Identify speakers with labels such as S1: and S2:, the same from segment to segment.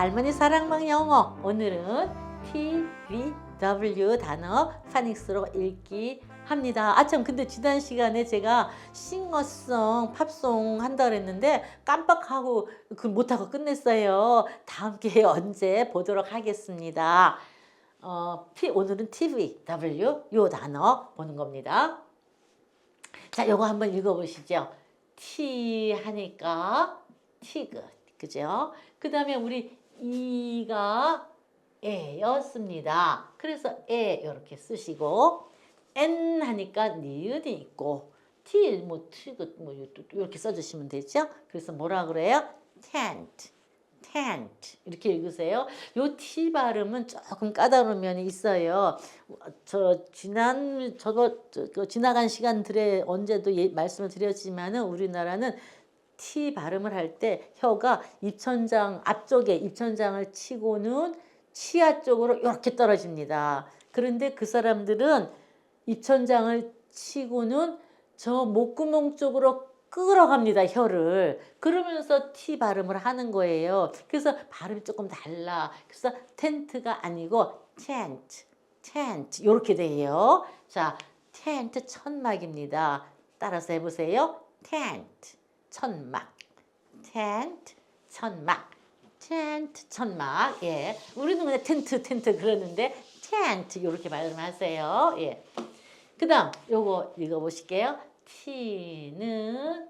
S1: 할머니 사랑방 영어. 오늘은 TVW 단어 파닉스로 읽기 합니다. 참 근데 지난 시간에 제가 싱어송 팝송 한다 그랬는데 깜빡하고 못하고 끝냈어요. 다음 기회에 언제 보도록 하겠습니다. 오늘은 TVW 요 단어 보는 겁니다. 자, 요거 한번 읽어보시죠. T 하니까 티그, 그죠? 그 다음에 우리 이가 에였습니다. 그래서 에 이렇게 쓰시고 N 하니까 니은이 있고 T 뭐 티그 뭐 이렇게 써주시면 되죠. 그래서 뭐라 그래요? tent, tent 이렇게 읽으세요. 요 T 발음은 조금 까다로운 면이 있어요. 지나간 시간들에 언제도 말씀을 드렸지만은 우리나라는 T 발음을 할 때 혀가 입천장 앞쪽에 입천장을 치고는 치아 쪽으로 이렇게 떨어집니다. 그런데 그 사람들은 입천장을 치고는 저 목구멍 쪽으로 끌어갑니다, 혀를. 그러면서 T 발음을 하는 거예요. 그래서 발음이 조금 달라. 그래서 텐트가 아니고 tent, tent 이렇게 돼요. 자, tent 천막입니다. 따라서 해보세요. tent 천막, tent 천막, tent 천막. 예, 우리는 그냥 텐트 그러는데 tent 이렇게 발음하세요. 예. 그다음 요거 읽어보실게요. T는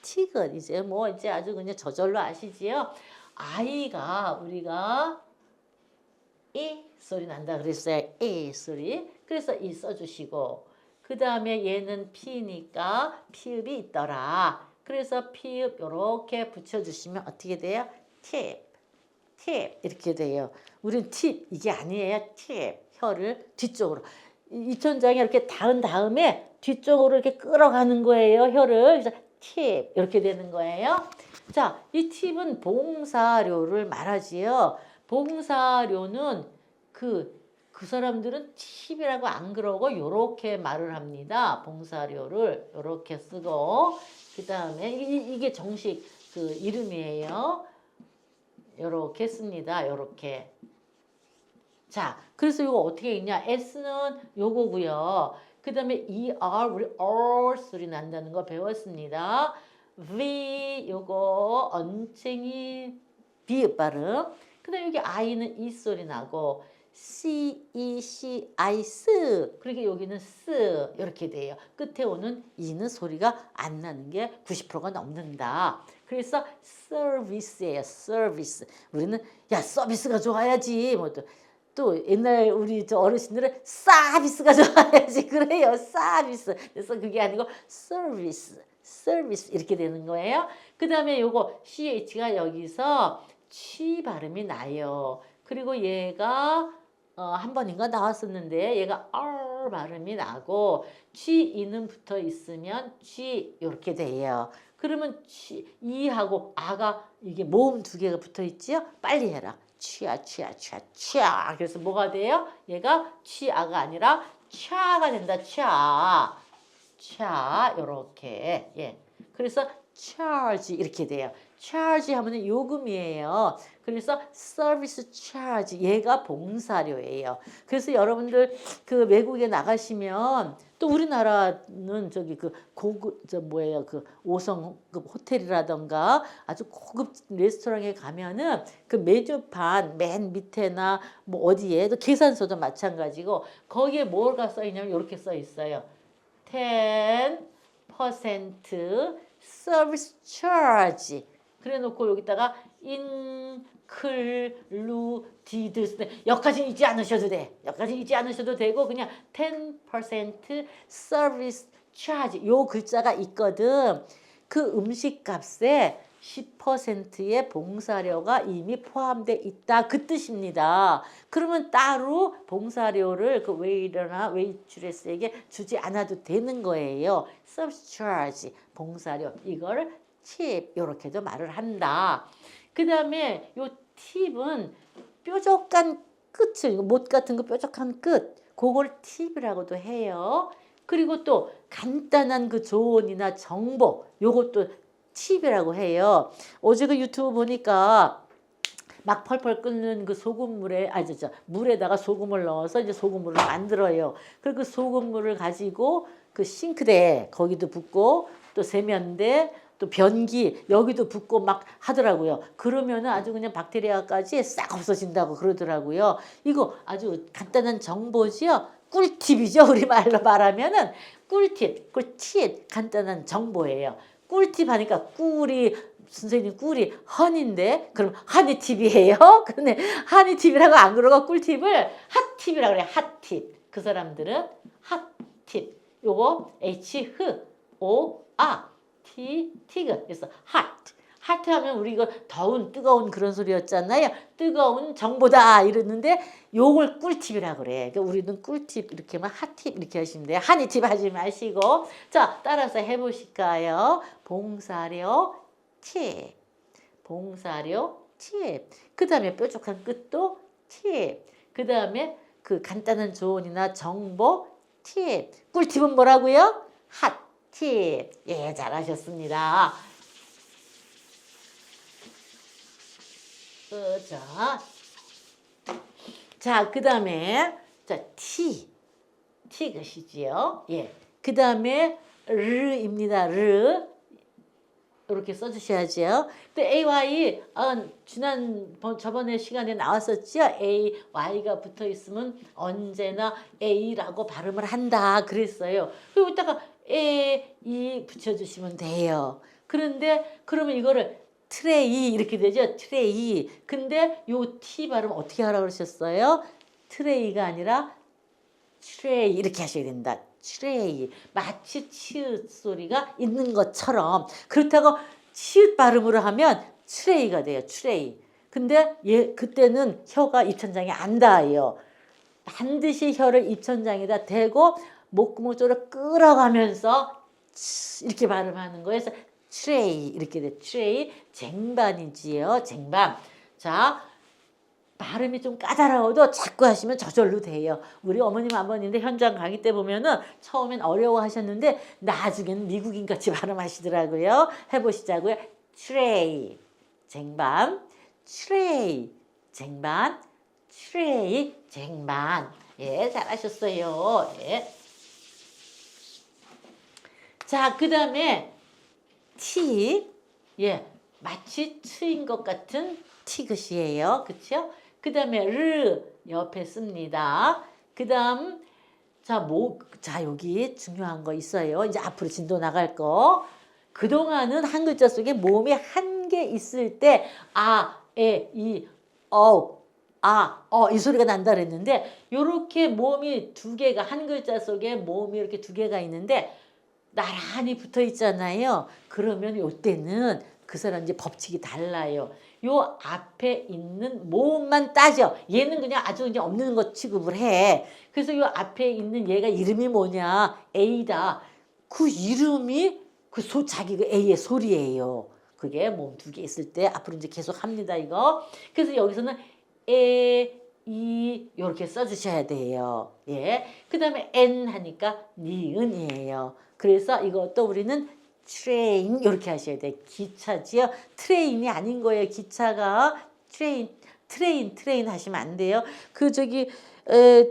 S1: 티귿. 이제 아주 그냥 저절로 아시지요. 아이가 우리가 이 소리 난다 그랬어요. 이 소리. 그래서 이 써주시고 그 다음에 얘는 P니까 피읍이 있더라. 그래서 피읍 요렇게 붙여주시면 어떻게 돼요? 팁, 팁 이렇게 돼요. 우린 팁 이게 아니에요. 팁 혀를 뒤쪽으로 입천장에 이렇게 닿은 다음에 뒤쪽으로 이렇게 끌어가는 거예요. 혀를. 그래서 팁 이렇게 되는 거예요. 자, 이 팁은 봉사료를 말하지요. 봉사료는 그 사람들은 팁이라고 안 그러고 요렇게 말을 합니다. 봉사료를 요렇게 쓰고 그 다음에 이게 정식 그 이름이에요. 요렇게 씁니다. 요렇게. 자, 그래서 이거 어떻게 읽냐? S는 요거고요. 그 다음에 ER, 우리 R 소리 난다는 거 배웠습니다. V 요거 언쟁이 비읍 발음. 그 다음에 여기 I는 이 소리 나고 C, E, C, I, S. 그러니까 여기는 S 이렇게 돼요. 끝에 오는 E는 소리가 안 나는 게 90%가 넘는다. 그래서 서비스예요. 서비스. 우리는 야 서비스가 좋아야지. 또 옛날 우리 어르신들은 서비스가 좋아야지 그래요. 서비스. 그래서 그게 아니고 서비스, 서비스 이렇게 되는 거예요. 그 다음에 요거 CH가 여기서 취 발음이 나요. 그리고 얘가 한 번인가 나왔었는데 얘가 R 발음이 나고 GE는 붙어 있으면 G 이렇게 돼요. 그러면 E하고 A가 이게 모음 두 개가 붙어 있지요? 빨리 해라. 취아. 그래서 뭐가 돼요? 얘가 취아가 아니라 차가 된다. 차 요렇게. 예. 그래서 charge 이렇게 돼요. charge 하면은 요금이에요. 그래서 서비스 차지 얘가 봉사료예요. 그래서 여러분들 그 외국에 나가시면 또 우리나라는 저기 그 고급 그 5성급 호텔이라던가 아주 고급 레스토랑에 가면은 그 메뉴판 맨 밑에나 뭐 어디에 또 계산서도 마찬가지고 거기에 뭐가 써 있냐면 이렇게 써 있어요. 10% 서비스 차지. 그래 놓고 여기다가 included 여기까지 잊지 않으셔도 돼. 여기까지 잊지 않으셔도 되고 그냥 10% 서비스 차지 요 글자가 있거든. 그 음식값에 10%의 봉사료가 이미 포함되어 있다 그 뜻입니다. 그러면 따로 봉사료를 그 웨이터나 웨이트레스에게 주지 않아도 되는 거예요. 서비스 차지 봉사료 이거를 팁 이렇게도 말을 한다. 그 다음에 요 팁은 뾰족한 끝을 못 같은 거 뾰족한 끝 그걸 팁이라고도 해요. 그리고 또 간단한 그 조언이나 정보 요것도 팁이라고 해요. 어제 그 유튜브 보니까 막 펄펄 끓는 그 소금물에 물에다가 소금을 넣어서 이제 소금물을 만들어요. 그리고 그 소금물을 가지고 그 싱크대 거기도 붓고 또 세면대 또 변기 여기도 붓고 막 하더라고요. 그러면은 아주 그냥 박테리아까지 싹 없어진다고 그러더라고요. 이거 아주 간단한 정보지요. 꿀팁이죠. 우리 말로 말하면은 꿀팁 간단한 정보예요. 꿀팁 하니까 꿀이 선생님 꿀이 허니인데 그럼 허니팁이에요. 근데 허니팁이라고 안 그러고 꿀팁을 핫팁이라고 그래요. 핫팁. 그 사람들은 핫팁. 요거 H O A T 티그. 그래서 핫 하면 우리 이거 뜨거운 그런 소리였잖아요. 뜨거운 정보다 이랬는데 요걸 꿀팁이라고 그래. 그러니까 우리는 꿀팁 이렇게만 핫팁 이렇게 하시면 돼요. 한이팁 하지 마시고. 자, 따라서 해보실까요? 봉사료 팁. 봉사료 팁. 그 다음에 뾰족한 끝도 팁. 그 다음에 그 간단한 조언이나 정보 팁. 꿀팁은 뭐라고요? 핫팁. 예, 잘하셨습니다. 자, 그 다음에, 티것이지요. 예. 그 다음에, 르입니다. 이렇게 써주셔야죠. 근데 AY, 저번에 시간에 나왔었죠. AY가 붙어 있으면 언제나 A라고 발음을 한다. 그랬어요. 그리고 이따가 이 붙여주시면 돼요. 그런데, 그러면 이거를 트레이 이렇게 되죠. 트레이. 근데 요 T 발음 어떻게 하라고 그러셨어요? 트레이가 아니라 트레이 이렇게 하셔야 된다. 트레이. 마치 치읓 소리가 있는 것처럼. 그렇다고 치읓 발음으로 하면 트레이가 돼요. 트레이. 근데 그때는 혀가 입천장에 안 닿아요. 반드시 혀를 입천장에다 대고 목구멍 쪽으로 끌어가면서 이렇게 발음하는 거예요. 그래서 트레이 이렇게 돼. 트레이 쟁반이지요. 쟁반. 자, 발음이 좀 까다로워도 자꾸 하시면 저절로 돼요. 우리 어머님 아버님들 현장 강의 때 보면은 처음엔 어려워하셨는데 나중에는 미국인 같이 발음하시더라고요. 해보시자고요. 트레이 쟁반. 트레이 쟁반. 트레이 쟁반. 예, 잘하셨어요. 예. 자, 그 다음에 티, 예, 마치 트인 것 같은 티긋이에요. 그쵸? 그 다음에 옆에 씁니다. 그 다음, 여기 중요한 거 있어요. 이제 앞으로 진도 나갈 거. 그동안은 한 글자 속에 모음이 한 개 있을 때, 이 소리가 난다 그랬는데, 요렇게 모음이 두 개가, 한 글자 속에 모음이 이렇게 두 개가 있는데, 나란히 붙어 있잖아요. 그러면 요때는 그 사람 이제 법칙이 달라요. 요 앞에 있는 모음만 따져. 얘는 그냥 아주 그냥 없는 것 취급을 해. 그래서 요 앞에 있는 얘가 이름이 뭐냐? A다. 그 이름이 자기 그 A의 소리예요. 그게 모음 두 개 있을 때 앞으로 이제 계속 합니다, 이거. 그래서 여기서는 이 요렇게 써주셔야 돼요. 예. 그 다음에 N 하니까 니은이에요. 그래서 이것도 우리는 트레인 이렇게 하셔야 돼. 기차지요. 트레인이 아닌 거예요. 기차가 트레인 하시면 안 돼요.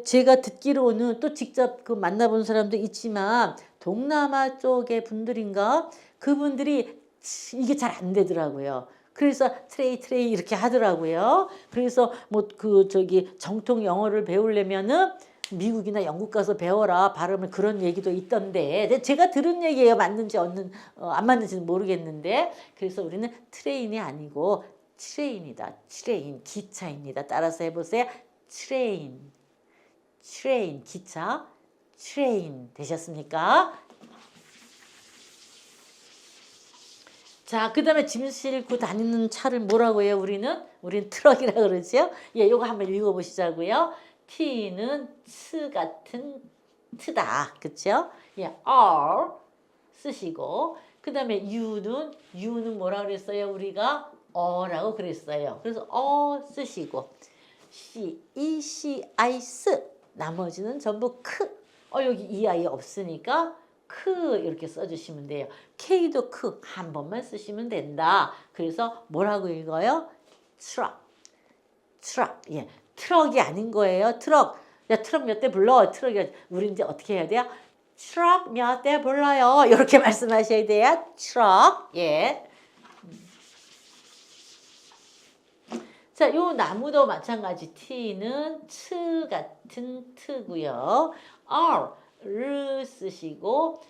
S1: 제가 듣기로는 또 직접 그 만나본 사람도 있지만 동남아 쪽의 분들인가 그분들이 이게 잘 안 되더라고요. 그래서 트레이 이렇게 하더라고요. 그래서 정통 영어를 배우려면은 미국이나 영국 가서 배워라 발음을 그런 얘기도 있던데 제가 들은 얘기예요. 맞는지 안 맞는지는 모르겠는데 그래서 우리는 트레인이 아니고 트레인이다. 트레인 기차입니다. 따라서 해보세요. 트레인 기차 트레인 되셨습니까? 자, 그 다음에 짐 싣고 다니는 차를 뭐라고 해요? 우리는 트럭이라 그러죠. 예, 요거 한번 읽어보시자고요. T는 츠 같은 트다. 그쵸? 예, R 쓰시고 그 다음에 U는 뭐라 그랬어요? 우리가 어라고 그랬어요. 그래서 쓰시고 I, S 나머지는 전부 여기 이 아이 없으니까 이렇게 써주시면 돼요. K도 한 번만 쓰시면 된다. 그래서 뭐라고 읽어요? 트럭. 트럭. 예. 트럭이 아닌 거예요. 트럭. 야, 트럭 몇 대 불러. 트럭이 우리 이제 어떻게 해야 돼요? 트럭 몇 대 불러요. 이렇게 말씀하셔야 돼요. 트럭. 예. 자, 요 나무도 마찬가지. T는 트 같은 트고요. R 쓰시고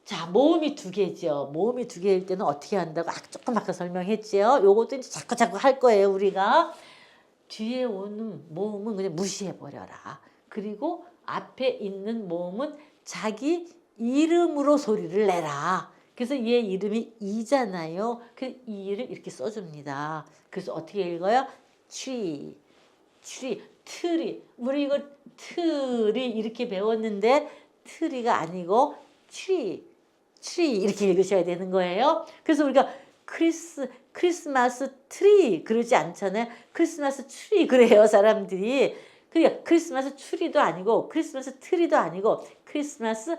S1: 자, 모음이 두 개죠. 모음이 두 개일 때는 어떻게 한다고 조금 아까 설명했죠. 요것도 이제 자꾸 할 거예요, 우리가. 뒤에 오는 모음은 그냥 무시해 버려라. 그리고 앞에 있는 모음은 자기 이름으로 소리를 내라. 그래서 얘 이름이 이잖아요. 그 이를 이렇게 써줍니다. 그래서 어떻게 읽어요? tree, 트리. 우리 이거 트리 이렇게 배웠는데 트리가 아니고 tree 이렇게 읽으셔야 되는 거예요. 그래서 우리가 크리스마스 트리 그러지 않잖아요. 크리스마스 트리 그래요, 사람들이. 그러니까 크리스마스 트리도 아니고 크리스마스 트리도 아니고 크리스마스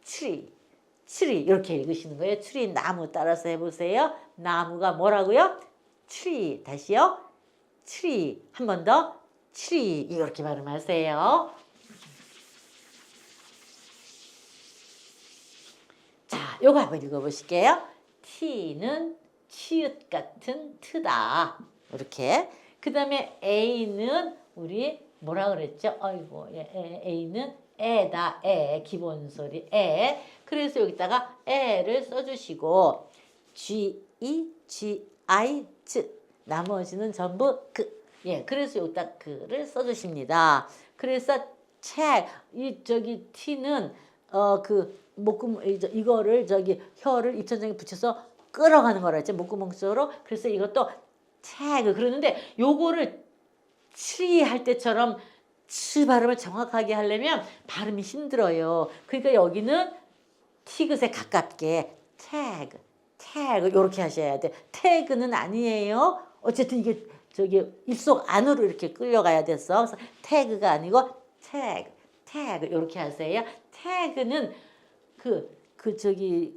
S1: 트리 이렇게 읽으시는 거예요. 트리 나무 따라서 해보세요. 나무가 뭐라고요? 트리. 다시요. 트리. 한 번 더. 트리 이렇게 발음하세요. 자, 요거 한번 읽어보실게요. T는 치읓 같은 트다. 이렇게. 그 다음에 A는 우리 뭐라 그랬죠? 아이고, A는 에다, 기본 소리, 그래서 여기다가 에를 써주시고, 나머지는 전부 그. 예, 그래서 여기다 그를 써주십니다. 그래서 저기 T는, 목구멍, 이거를 혀를 입천장에 붙여서 끌어가는 거라 했죠. 목구멍 쪽으로. 그래서 이것도 그러는데 요거를 트리 할 때처럼 치 발음을 정확하게 하려면 발음이 힘들어요. 그러니까 여기는 티귿에 가깝게 요렇게 하셔야 돼. 태그는 아니에요. 어쨌든 이게 입속 안으로 이렇게 끌려가야 됐어. 그래서 태그가 아니고 태그 요렇게 하세요. 태그는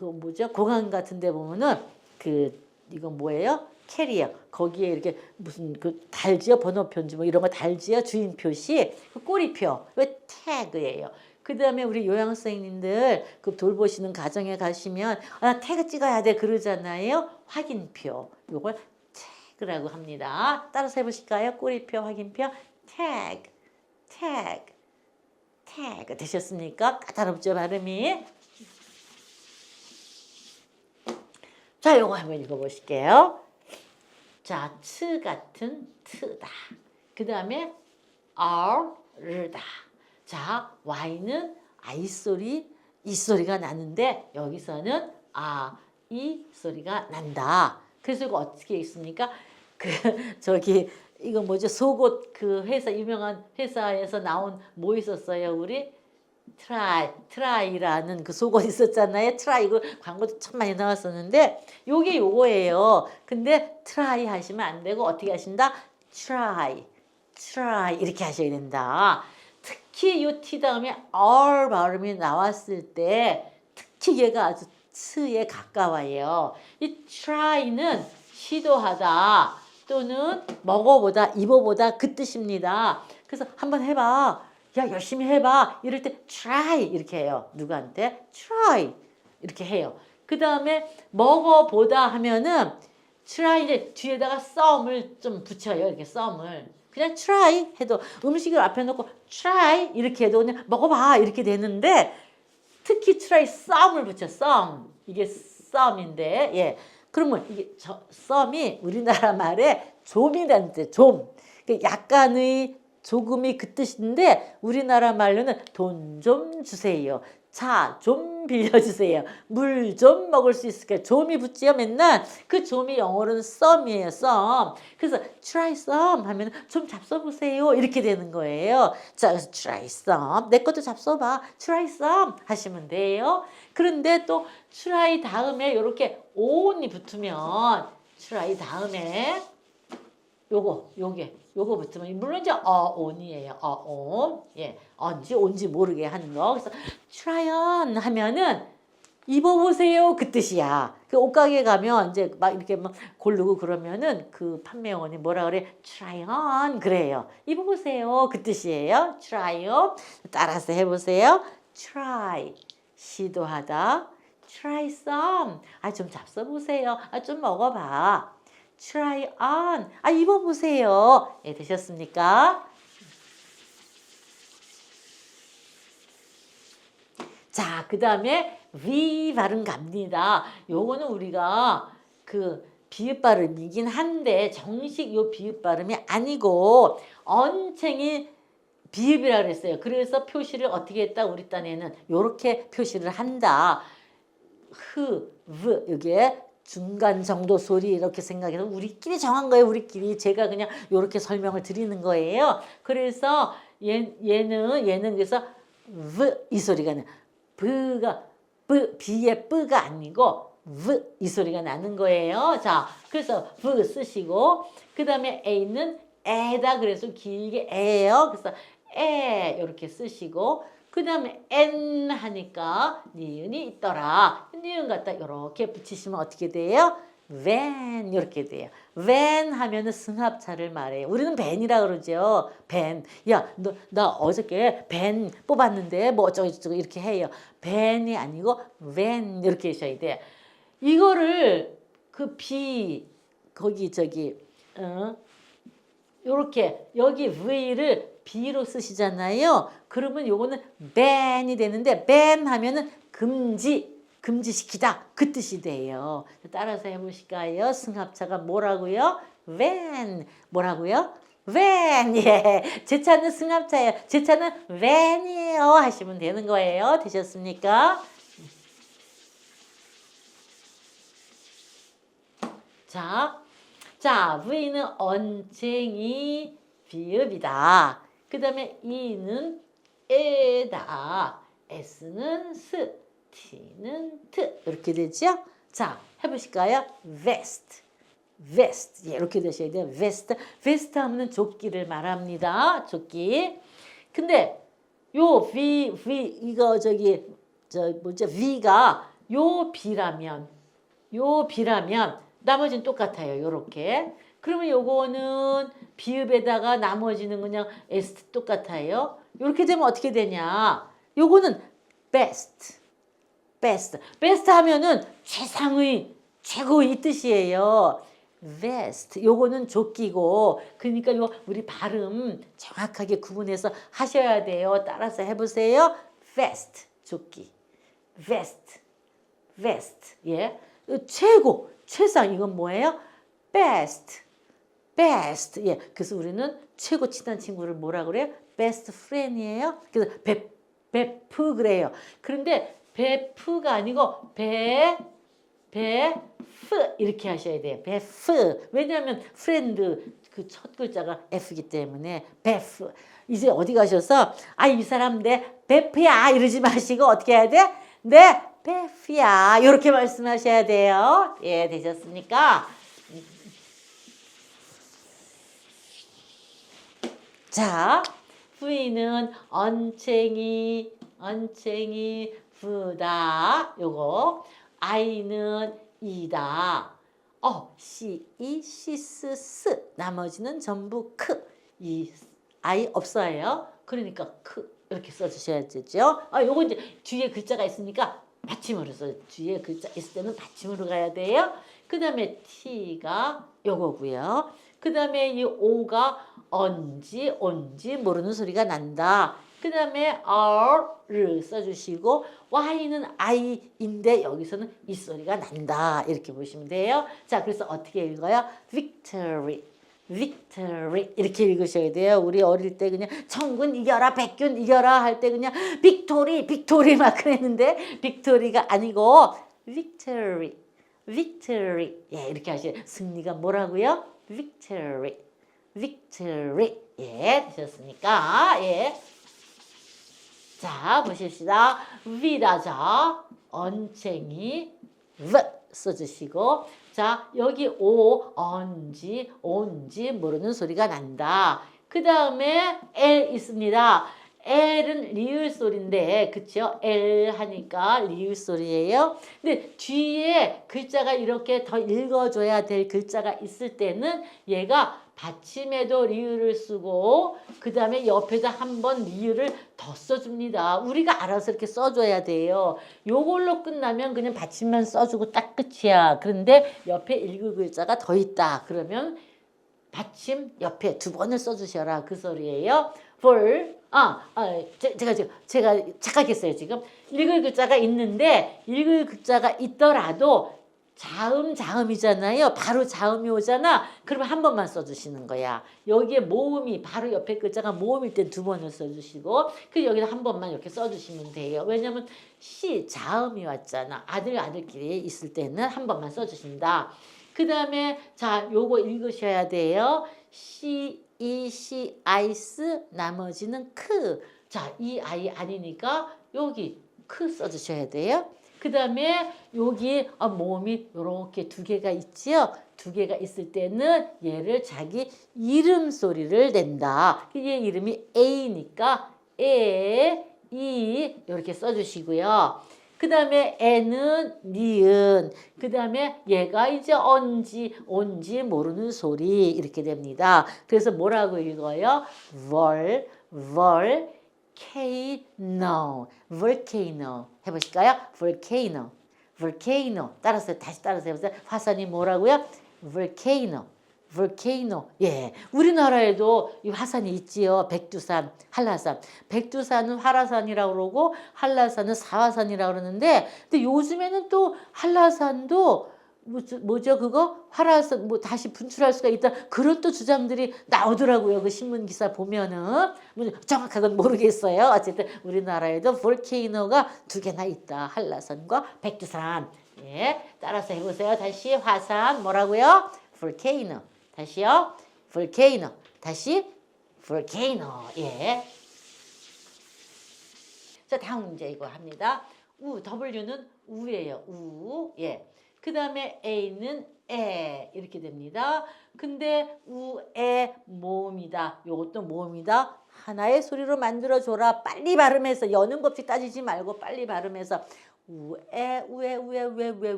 S1: 뭐죠? 공항 같은 데 보면은 이건 뭐예요? 캐리어. 거기에 이렇게 무슨 달지요? 번호표인지 뭐 이런 거 달지요? 주인 표시. 꼬리표. 왜 태그예요. 그 다음에 우리 요양 선생님들 돌보시는 가정에 가시면 태그 찍어야 돼 그러잖아요. 확인표. 요걸 태그라고 합니다. 따라서 해보실까요? 꼬리표, 확인표. 태그 되셨습니까? 까다롭죠, 발음이? 자, 요거 한번 읽어보실게요. 자, 츠 같은 트다. 그 다음에 R다. 자, Y는 I 소리, 이 소리가 나는데 여기서는 이 소리가 난다. 그래서 이거 어떻게 읽습니까? 이거 뭐죠? 속옷 회사, 유명한 회사에서 나온 뭐 있었어요, 우리? 트라이라는 속옷 있었잖아요. 트라이 이거 광고도 참 많이 나왔었는데 요게 요거예요. 근데 트라이 하시면 안 되고 어떻게 하신다? 트라이 이렇게 하셔야 된다. 특히 요 T 다음에 R 발음이 나왔을 때 특히 얘가 아주 트에 가까워요. 이 try는 시도하다 또는 먹어보다, 입어보다 그 뜻입니다. 그래서 한번 해봐. 야, 열심히 해봐. 이럴 때 try 이렇게 해요. 누구한테? try 이렇게 해요. 그 다음에 먹어보다 하면은 try 이제 뒤에다가 some을 좀 붙여요. 이렇게 some을. 그냥 try 해도 음식을 앞에 놓고 try 이렇게 해도 그냥 먹어봐 이렇게 되는데 특히 try some을 붙여. some. 이게 some인데 예. 그러면 이게 some이 우리나라 말에 좀이라는 뜻. 좀. 약간의 조금이 그 뜻인데 우리나라 말로는 돈 좀 주세요. 차 좀 빌려주세요. 물 좀 먹을 수 있을까요? 좀이 붙지요 맨날. 그 좀이 영어로는 some이에요. some. 그래서 try some 하면 좀 잡숴보세요. 이렇게 되는 거예요. 자, 그래서 try some. 내 것도 잡숴봐. try some 하시면 돼요. 그런데 또 try 다음에 이렇게 on이 붙으면 try 다음에 요거 붙으면 물론 이제 on이에요. on. 예. on지 모르게 하는 거. 그래서 try on 하면은 입어보세요 그 뜻이야. 그 옷가게 가면 이제 막 이렇게 막 고르고 그러면은 그 판매원이 뭐라 그래? try on 그래요. 입어보세요. 그 뜻이에요. try on. 따라서 해보세요. try 시도하다. try some. 아, 좀 잡숴보세요. 아, 좀 먹어봐. try on. 아, 입어보세요. 예, 되셨습니까? 자, 그 다음에 V 발음 갑니다. 요거는 우리가 그 비읍 발음이긴 한데 정식 요 비읍 발음이 아니고 언챙이 비읍이라 그랬어요. 그래서 표시를 어떻게 했다? 우리 딴에는 요렇게 표시를 한다. 여기에 중간 정도 소리 이렇게 생각해서 우리끼리 정한 거예요. 우리끼리 제가 그냥 요렇게 설명을 드리는 거예요. 그래서 얘는 그래서 이 소리가 나. B의 B가 아니고 이 소리가 나는 거예요. 자, 그래서 V 쓰시고 그 다음에 A는 에다 그래서 길게 에예요. 그래서 에 이렇게 쓰시고 그 다음에 N 하니까 니은이 있더라. 니은 갖다 이렇게 붙이시면 어떻게 돼요? van 이렇게 돼요. van 하면은 승합차를 말해요. 우리는 벤이라 그러죠. 벤. 야, 나 어저께 벤 뽑았는데 뭐 어쩌고 이렇게 해요. 벤이 아니고 van 이렇게 하셔야 돼. 이거를 그 거기 요렇게 여기 V를 B로 쓰시잖아요. 그러면 요거는 ban이 되는데 ban 하면은 금지시키다 그 뜻이 돼요. 따라서 해보실까요? 승합차가 뭐라고요? van. 뭐라고요? van. 예. 제 차는 승합차예요. 제 차는 van이에요. 하시면 되는 거예요. 되셨습니까? 자, V는 언쟁이 비읍이다. 그 다음에 E는 에다. S는 스. T는 트. 이렇게 되죠? 자, 해보실까요? vest. 예, 이렇게 되셔야 돼요. vest 하면 조끼를 말합니다. 조끼. 근데 요 이거 V가 요 B라면 나머지는 똑같아요. 요렇게. 그러면 요거는 비읍에다가 나머지는 그냥 S 똑같아요. 요렇게 되면 어떻게 되냐? 요거는 best 하면은 최상의, 최고의 이 뜻이에요. vest. 요거는 조끼고, 그러니까 우리 발음 정확하게 구분해서 하셔야 돼요. 따라서 해보세요. vest, 조끼. vest. 예. 최고, 최상. 이건 뭐예요? best. 예. 그래서 우리는 최고 친한 친구를 뭐라 그래요? best friend이에요. 그래서 베프 그래요. 그런데 베프가 아니고 베프 이렇게 하셔야 돼요. 베프. 왜냐하면 프렌드 그 첫 글자가 F이기 때문에 베프. 이제 어디 가셔서 이 사람 내 베프야 이러지 마시고 어떻게 해야 돼? 내 베프야 이렇게 말씀하셔야 돼요. 예, 되셨습니까? 자, V는 언챙이 부다. 요거. I는 이다. 시스. 나머지는 전부 이 I 없어요. 그러니까 이렇게 써주셔야 되죠. 요거 이제 뒤에 글자가 있으니까 받침으로 써. 뒤에 글자 있을 때는 받침으로 가야 돼요. 그 다음에 T가 요거고요. 그 다음에 이 O가 온지 모르는 소리가 난다. 그 다음에 R를 써주시고 Y는 I인데 여기서는 이 소리가 난다. 이렇게 보시면 돼요. 자, 그래서 어떻게 읽어요? victory 이렇게 읽으셔야 돼요. 우리 어릴 때 그냥 천군 이겨라 백군 이겨라 할 때 그냥 빅토리 막 그랬는데 빅토리가 아니고 victory 예, 이렇게 하셔야 돼요. 승리가 뭐라고요? victory 예, 되셨습니까? 예. 자, 보십시다. 위다자 언챙이 써주시고 자, 여기 온지 모르는 소리가 난다. 그 다음에 L 있습니다. L은 리을 소리인데, 그쵸? L 하니까 리을 소리예요. 근데 뒤에 글자가 이렇게 더 읽어줘야 될 글자가 있을 때는 얘가 받침에도 리을을 쓰고 그 다음에 옆에다 한번 리을을 더 써줍니다. 우리가 알아서 이렇게 써줘야 돼요. 요걸로 끝나면 그냥 받침만 써주고 딱 끝이야. 그런데 옆에 읽을 글자가 더 있다. 그러면 받침 옆에 두 번을 써주셔라. 그 소리예요. for 제가 착각했어요. 지금 읽을 글자가 있는데 읽을 글자가 있더라도 자음이잖아요. 바로 자음이 오잖아. 그러면 한 번만 써주시는 거야. 여기에 모음이 바로 옆에 글자가 모음일 땐 두 번을 써주시고 그 여기다 한 번만 이렇게 써주시면 돼요. 왜냐면 자음이 왔잖아. 아들끼리 있을 때는 한 번만 써주신다. 그 다음에 자 요거 읽으셔야 돼요. 아이스 나머지는 크. 자 이 아이 아니니까 여기 크 써주셔야 돼요. 그 다음에 여기 모음이 이렇게 두 개가 있지요. 두 개가 있을 때는 얘를 자기 이름 소리를 낸다. 얘 이름이 A니까 이 이렇게 써주시고요. 그 다음에 애는 니은. 그 다음에 얘가 이제 온지 모르는 소리 이렇게 됩니다. 그래서 뭐라고 읽어요? volcano 해보실까요? volcano 다시 따라서 해보세요. 화산이 뭐라고요? volcano. 예, 우리나라에도 이 화산이 있지요. 백두산, 한라산. 백두산은 활화산이라고 그러고 한라산은 사화산이라고 그러는데, 근데 요즘에는 또 한라산도 뭐죠 그거 활화산 뭐 다시 분출할 수가 있다 그런 또 주장들이 나오더라고요. 그 신문 기사 보면은 정확하건 모르겠어요. 어쨌든 우리나라에도 볼케이노가 두 개나 있다. 한라산과 백두산. 예, 따라서 해보세요. 다시 화산 뭐라고요? 볼케이노. 다시요. 볼케이노. 다시 볼케이노. 예. 자 다음 문제 이거 합니다. W는 우예요. 예. 그 다음에 A는 에 이렇게 됩니다. 근데 우에 모음이다. 요것도 모음이다. 하나의 소리로 만들어줘라. 빨리 발음해서 여는 법칙 따지지 말고 빨리 발음해서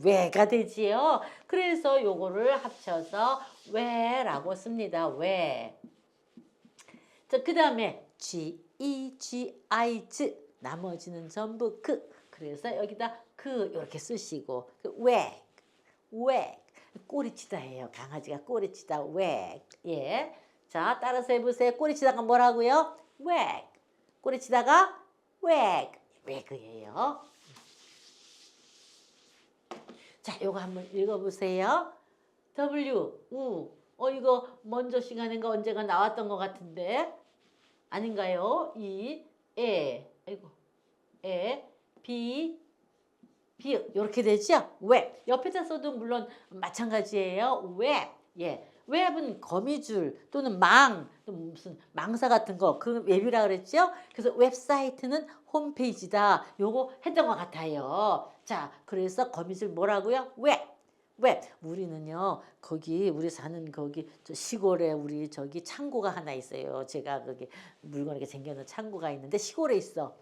S1: 왜가 되지요. 그래서 요거를 합쳐서 왜라고 씁니다. 왜. 자, 그 다음에 나머지는 전부 그래서 여기다 이렇게 쓰시고 왜 꼬리치다예요. 강아지가 꼬리치다 왜. 예. 자, 따라서 해보세요. 꼬리치다가 뭐라고요? 왜. 꼬리치다가 왜그예요. 자, 요거 한번 읽어보세요. 이거 먼저 시간인가 언제가 나왔던 것 같은데 아닌가요? 이렇게 되죠? 왜 옆에다 써도 물론 마찬가지예요. 예. 웹은 거미줄 또는 또 무슨 망사 같은 거 그 웹이라 그랬죠? 그래서 웹사이트는 홈페이지다. 요거 했던 것 같아요. 자, 그래서 거미줄 뭐라고요? 웹. 우리는요 우리 사는 거기 시골에 우리 창고가 하나 있어요. 제가 거기 물건 이렇게 쟁여놓은 창고가 있는데 시골에 있어.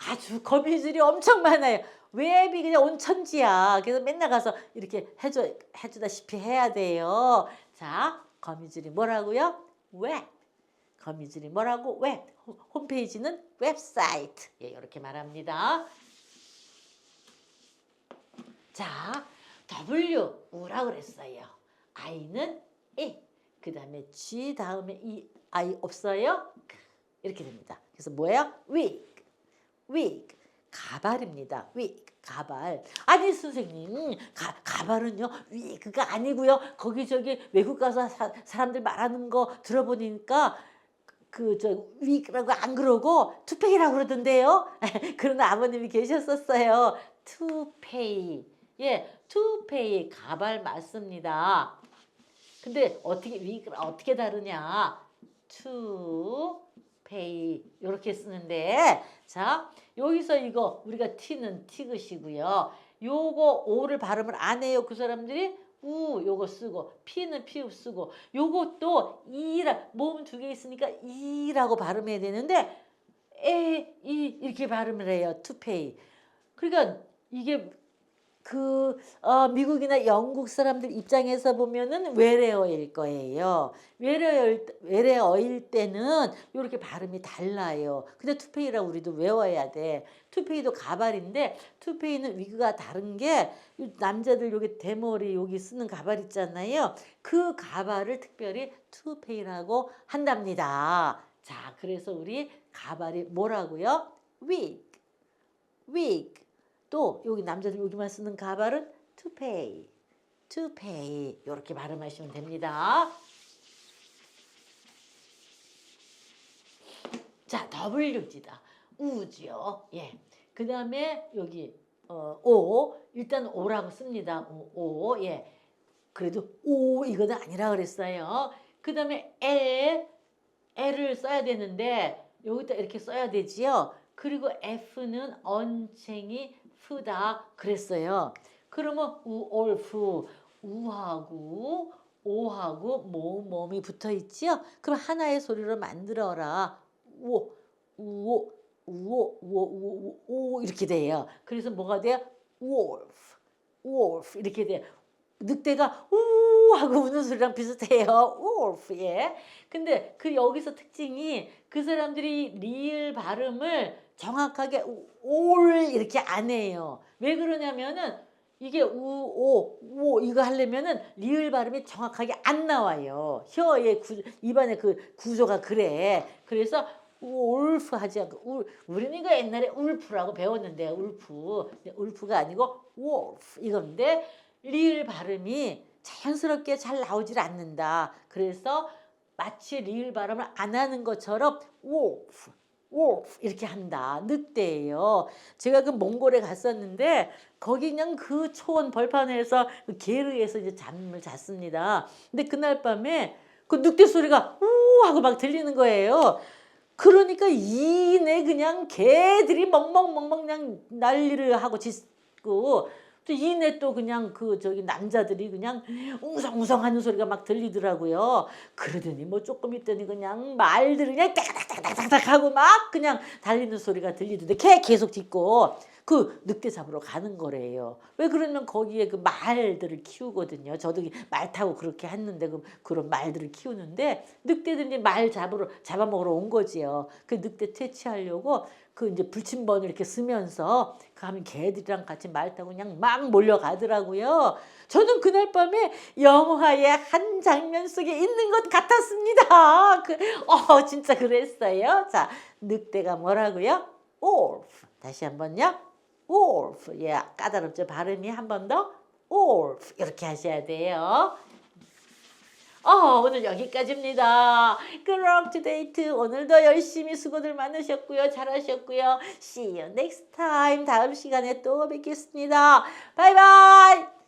S1: 아주 거미줄이 엄청 많아요. 웹이 그냥 온 천지야. 그래서 맨날 가서 이렇게 해주다시피 해야 돼요. 자, 거미줄이 뭐라고요? 웹. 거미줄이 뭐라고? 웹. 홈페이지는 웹사이트. 예, 이렇게 말합니다. 자, 우라 그랬어요. I는 그 다음에 G 다음에 이 I 없어요? 이렇게 됩니다. 그래서 뭐예요? wig. 가발입니다. 가발. 아니 선생님 가발은요 위그가 아니고요. 거기 외국 가서 사람들 말하는 거 들어보니까 위그라고 안 그러고 투페이라고 그러던데요. 그런 아버님이 계셨었어요. 투페이. 예, 투페이 가발 맞습니다. 근데 위그를 어떻게 다르냐? 투페이 이렇게 쓰는데 자 여기서 이거 우리가 T는 티귿이고요. 요거 O를 발음을 안 해요. 그 사람들이 요거 쓰고 P는 피읍 쓰고 요것도 모음 두 개 있으니까 이라고 발음해야 되는데 이렇게 발음을 해요. to pay. 그러니까 이게 미국이나 영국 사람들 입장에서 보면은 외래어일 거예요. 외래어일 때는 이렇게 발음이 달라요. 근데 투페이라고 우리도 외워야 돼. 투페이도 가발인데 투페이는 위그가 다른 게 남자들 여기 대머리 여기 쓰는 가발 있잖아요. 그 가발을 특별히 투페이라고 한답니다. 자, 그래서 우리 가발이 뭐라고요? wig. 또 여기 남자들 여기만 쓰는 가발은 to pay 이렇게 발음하시면 됩니다. 자, WG다. 우지요. 예. 그 다음에 여기 오 일단 오라고 씁니다. 오 예. 그래도 오 이거는 아니라 그랬어요. 그 다음에 L을 써야 되는데 여기다 이렇게 써야 되지요. 그리고 F는 언챙이 프다 그랬어요. 그러면 우올프 우하고 오하고 모음이 붙어 있지요. 그럼 하나의 소리로 만들어라. 우오 이렇게 돼요. 그래서 뭐가 돼요? wolf 이렇게 돼요. 늑대가 우 하고 우는 소리랑 비슷해요. wolf 예. 근데 그 여기서 특징이 그 사람들이 리을 발음을 정확하게 올 이렇게 안 해요. 왜 그러냐면은 이게 우오 이거 하려면은 리을 발음이 정확하게 안 나와요. 혀의 입안의 그 구조가 그래. 그래서 울프 하지 않고 우리는 이거 옛날에 울프라고 배웠는데 울프가 아니고 wolf 이건데 리을 발음이 자연스럽게 잘 나오질 않는다. 그래서 마치 리을 발음을 안 하는 것처럼 wolf 이렇게 한다. 늑대예요. 제가 그 몽골에 갔었는데 거기 그냥 그 초원 벌판에서 그 게르에서 이제 잠을 잤습니다. 근데 그날 밤에 그 늑대 소리가 우 하고 막 들리는 거예요. 그러니까 이내 그냥 개들이 멍멍 그냥 난리를 하고 짖고 또 이내 또 그냥 저기 남자들이 그냥 웅성웅성 하는 소리가 막 들리더라고요. 그러더니 뭐 조금 있더니 그냥 말들이 그냥 따닥따닥따닥 하고 막 그냥 달리는 소리가 들리던데 걔 계속 짖고 그 늑대 잡으러 가는 거래요. 왜 그러면 거기에 그 말들을 키우거든요. 저도 말 타고 그렇게 했는데 그런 말들을 키우는데 늑대들이 말 잡아먹으러 온 거지요. 그 늑대 퇴치하려고 그 이제 불침번을 이렇게 쓰면서 가면 개들이랑 같이 말 타고 그냥 막 몰려가더라고요. 저는 그날 밤에 영화의 한 장면 속에 있는 것 같았습니다. 진짜 그랬어요. 자, 늑대가 뭐라고요? wolf. 다시 한번요. wolf. 예, 까다롭죠. 발음이 한 번 더. wolf. 이렇게 하셔야 돼요. 오늘 여기까지입니다. 그럼 투데이트 오늘도 열심히 수고들 많으셨고요. 잘하셨고요. See you next time. 다음 시간에 또 뵙겠습니다. 바이바이.